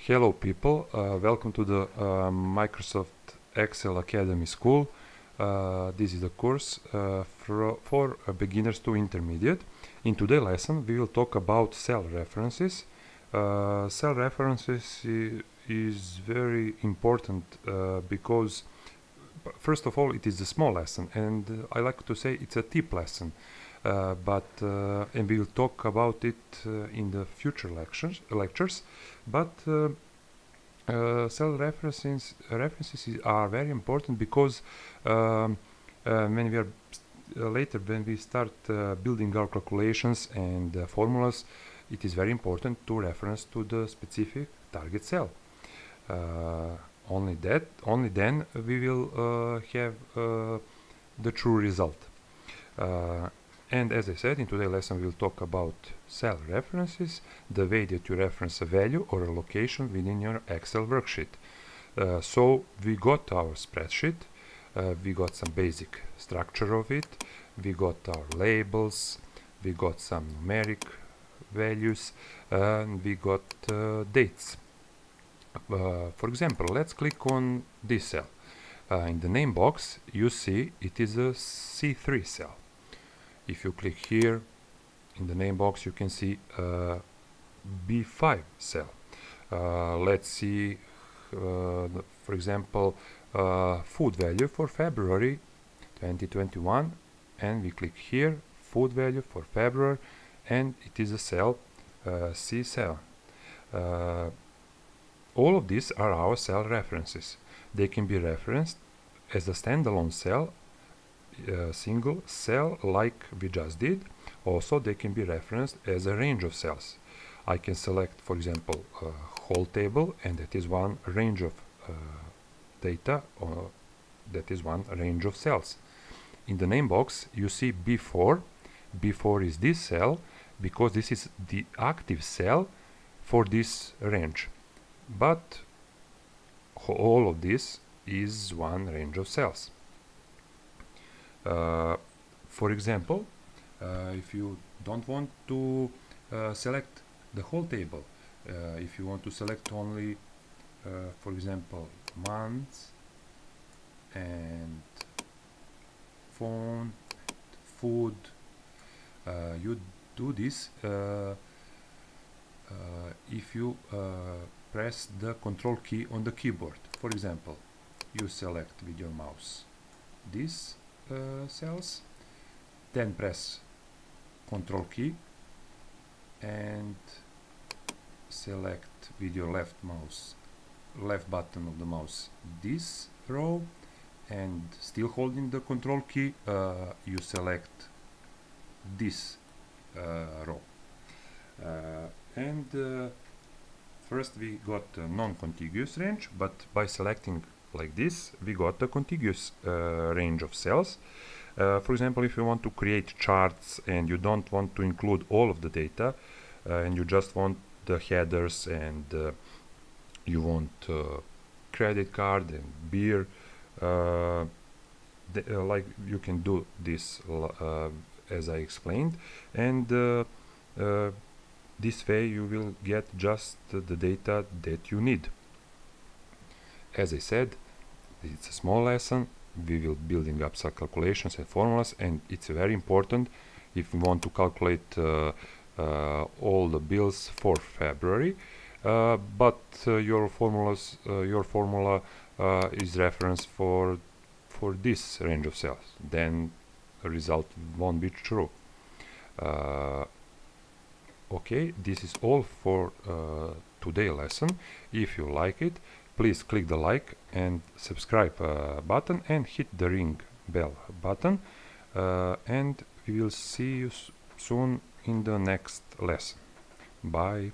Hello people, welcome to the Microsoft Excel Academy School. This is the course for beginners to intermediate. In today's lesson we will talk about cell references. Cell references is very important because first of all it is a small lesson, and I like to say it's a tip lesson. And we will talk about it in the future lectures. But cell references are very important because when we are later when we start building our calculations and formulas, it is very important to reference to the specific target cell. Only then we will have the true result. And as I said, in today's lesson we'll talk about cell references, the way that you reference a value or a location within your Excel worksheet. So we got our spreadsheet, we got some basic structure of it, we got our labels, we got some numeric values, and we got dates. For example, let's click on this cell. In the name box you see it is a C3 cell. If you click here in the name box, you can see B5 cell. Let's see, for example, food value for February 2021, and we click here, food value for February, and it is a cell C7. All of these are our cell references. They can be referenced as a standalone cell, single cell like we just did. Also they can be referenced as a range of cells. I can select, for example, a whole table, and that is one range of data, or that is one range of cells. In the name box you see B4. B4 is this cell because this is the active cell for this range, but all of this is one range of cells. For example, if you don't want to select the whole table, if you want to select only, for example, months and phone, food, you do this if you press the control key on the keyboard. For example, you select with your mouse these cells, then press control key and select with your left button of the mouse this row, and still holding the control key you select this row. First we got a non-contiguous range, but by selecting like this we got a contiguous range of cells. For example, if you want to create charts and you don't want to include all of the data, and you just want the headers, and you want credit card and beer, like you can do this as I explained, and this way you will get just the data that you need. As I said, it's a small lesson. We will building up some calculations and formulas, and it's very important if we want to calculate all the bills for February, but your formula is reference for this range of cells, then the result won't be true. Okay, this is all for today's lesson. If you like it, please click the like and subscribe button and hit the ring bell button, and we will see you soon in the next lesson. Bye.